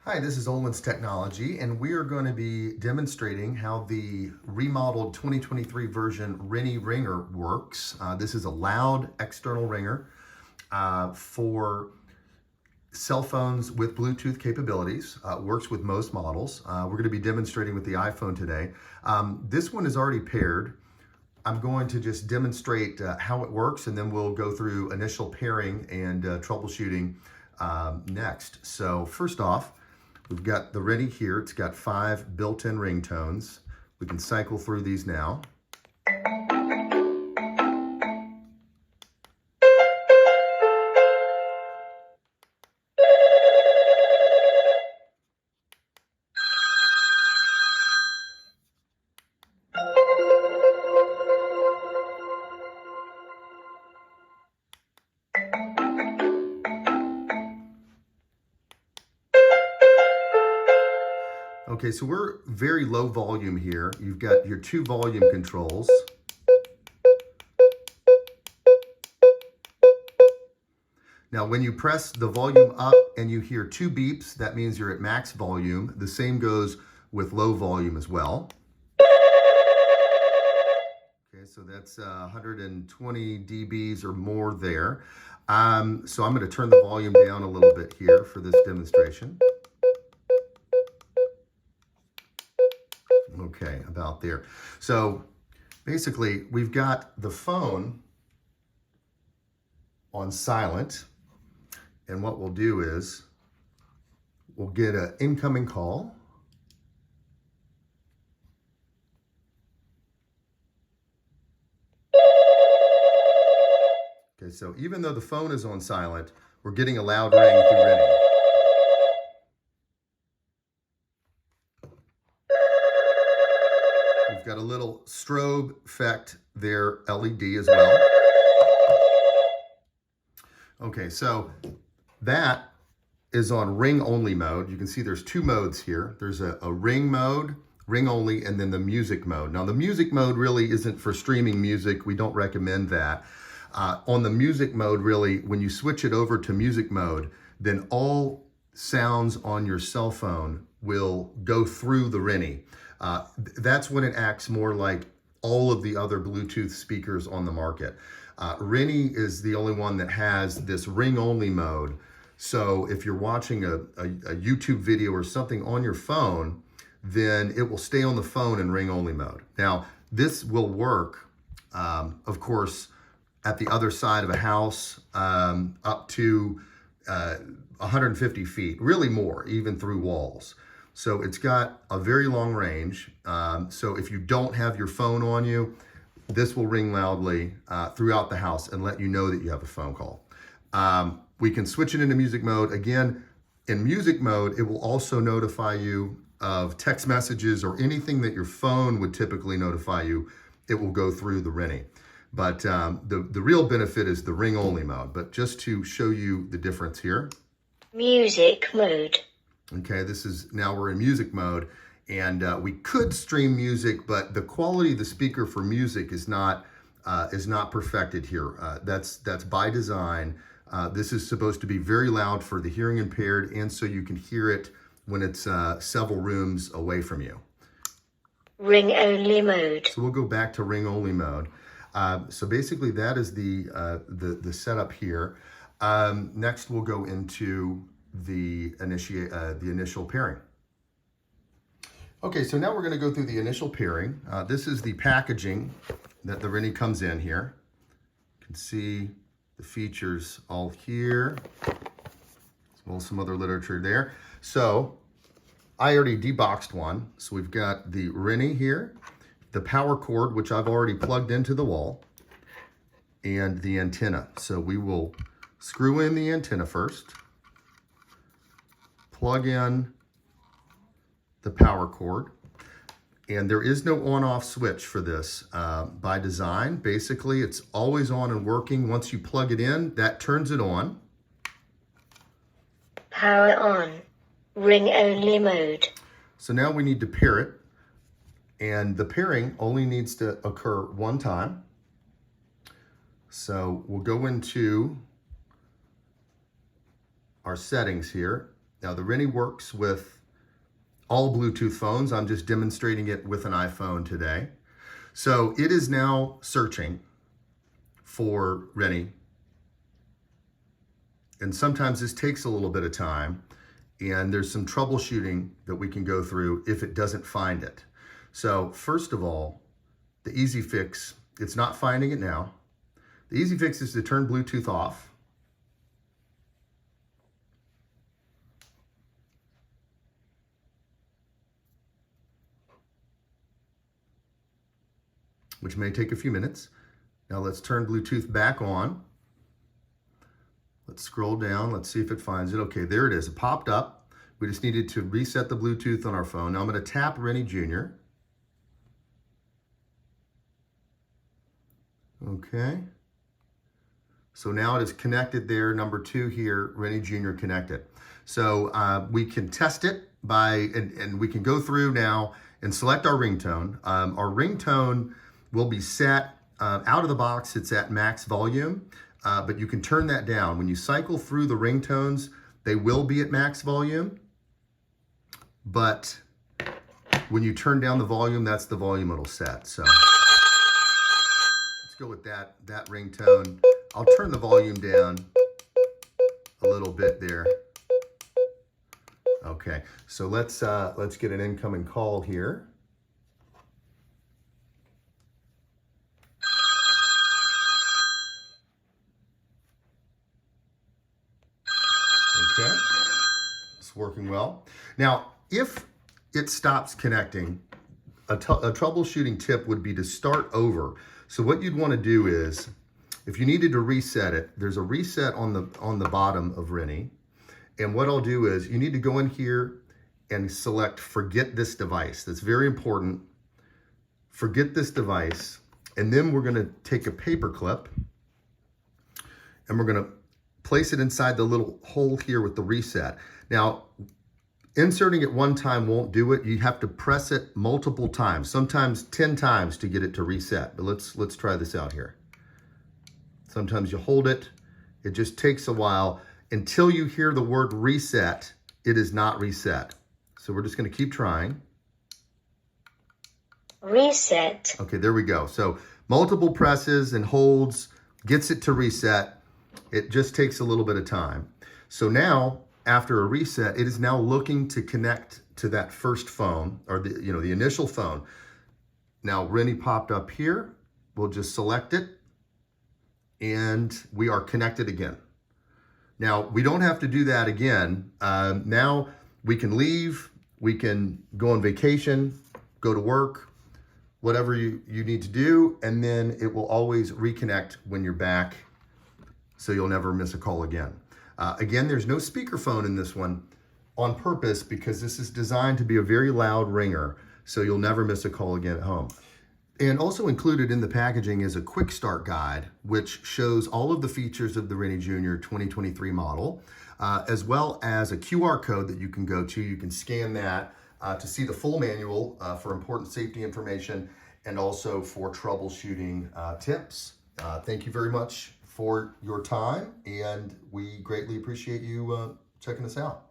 Hi, this is Olman's Technology, and we are going to be demonstrating how the remodeled 2023 version Renny ringer works. This is a loud external ringer for cell phones with Bluetooth capabilities. Works with most models. We're going to be demonstrating with the iPhone today. This one is already paired. I'm going to just demonstrate how it works, and then we'll go through initial pairing and troubleshooting next. So first off, we've got the Renny here. It's got 5 built-in ringtones. We can cycle through these now. Okay, so we're very low volume here. You've got your 2 volume controls. Now, when you press the volume up and you hear 2 beeps, that means you're at max volume. The same goes with low volume as well. Okay, so that's 120 dBs or more there. So I'm going to turn the volume down a little bit here for this demonstration. Okay, about there. So basically, we've got the phone on silent, and what we'll do is we'll get an incoming call. Okay, so even though the phone is on silent, we're getting a loud ring through Renny. We've got a little strobe effect there, LED as well. Okay, so that is on ring only mode. You can see there's 2 modes here. There's a ring mode, ring only, and then the music mode. Now the music mode really isn't for streaming music. We don't recommend that. On the music mode, really, when you switch it over to music mode, then all sounds on your cell phone will go through the Renny. That's when it acts more like all of the other Bluetooth speakers on the market. Renny is the only one that has this ring-only mode. So if you're watching a YouTube video or something on your phone, then it will stay on the phone in ring-only mode. Now, this will work, of course, at the other side of a house, up to 150 feet, really more, even through walls. So it's got a very long range. So if you don't have your phone on you, this will ring loudly throughout the house and let you know that you have a phone call. We can switch it into music mode. Again, in music mode, it will also notify you of text messages or anything that your phone would typically notify you. It will go through the Renny. But the real benefit is the ring only mode. But just to show you the difference here. Music mode. Okay, now we're in music mode, and we could stream music, but the quality of the speaker for music is not perfected here. That's by design. This is supposed to be very loud for the hearing impaired, and so you can hear it when it's several rooms away from you. Ring only mode. So we'll go back to ring only mode. So basically, that is the setup here. Next, we'll go into the initial pairing. Okay, so now we're going to go through the initial pairing. This is the packaging that the Renny comes in here. You can see the features all here, as well as some other literature there. So I already deboxed one. So we've got the Renny here, the power cord, which I've already plugged into the wall, and the antenna. So we will screw in the antenna first, plug in the power cord, and there is no on-off switch for this by design. Basically, it's always on and working. Once you plug it in, that turns it on. Power on. Ring only mode. So now we need to pair it, and the pairing only needs to occur one time. So we'll go into our settings here, Now the Renny works with all Bluetooth phones. I'm just demonstrating it with an iPhone today. So it is now searching for Renny. And sometimes this takes a little bit of time, and there's some troubleshooting that we can go through if it doesn't find it. So first of all, the easy fix, it's not finding it now. The easy fix is to turn Bluetooth off. Which may take a few minutes. Now let's turn Bluetooth back on. Let's scroll down. Let's see if it finds it. Okay, there it is. It popped up. We just needed to reset the Bluetooth on our phone. Now I'm going to tap Renny Jr. Okay. So now it is connected there. Number 2 here, Renny Jr. connected. So we can test it by, and we can go through now and select our ringtone. Our ringtone will be set out of the box. It's at max volume, but you can turn that down. When you cycle through the ringtones, they will be at max volume, but when you turn down the volume, that's the volume it'll set. So let's go with that ringtone. I'll turn the volume down a little bit there. Okay, so let's get an incoming call here. Okay, it's working well. Now, if it stops connecting, a troubleshooting tip would be to start over. So what you'd want to do is, if you needed to reset it, there's a reset on the bottom of Renny. And what I'll do is, you need to go in here and select forget this device. That's very important. Forget this device. And then we're going to take a paper clip and we're going to place it inside the little hole here with the reset. Now, inserting it one time won't do it. You have to press it multiple times, sometimes 10 times to get it to reset. But let's try this out here. Sometimes you hold it. It just takes a while. Until you hear the word reset, it is not reset. So we're just going to keep trying. Reset. Okay, there we go. So multiple presses and holds gets it to reset. It just takes a little bit of time. So now, after a reset, it is now looking to connect to that first phone, or the initial phone. Now Renny popped up here. We'll just select it, and we are connected again. Now, we don't have to do that again. Now we can leave, we can go on vacation, go to work, whatever you need to do, and then it will always reconnect when you're back, so you'll never miss a call again. Again, there's no speakerphone in this one on purpose because this is designed to be a very loud ringer, so you'll never miss a call again at home. And also included in the packaging is a quick start guide, which shows all of the features of the Renny Jr. 2023 model, as well as a QR code that you can go to. You can scan that to see the full manual for important safety information and also for troubleshooting tips. Thank you very much for your time, and we greatly appreciate you checking us out.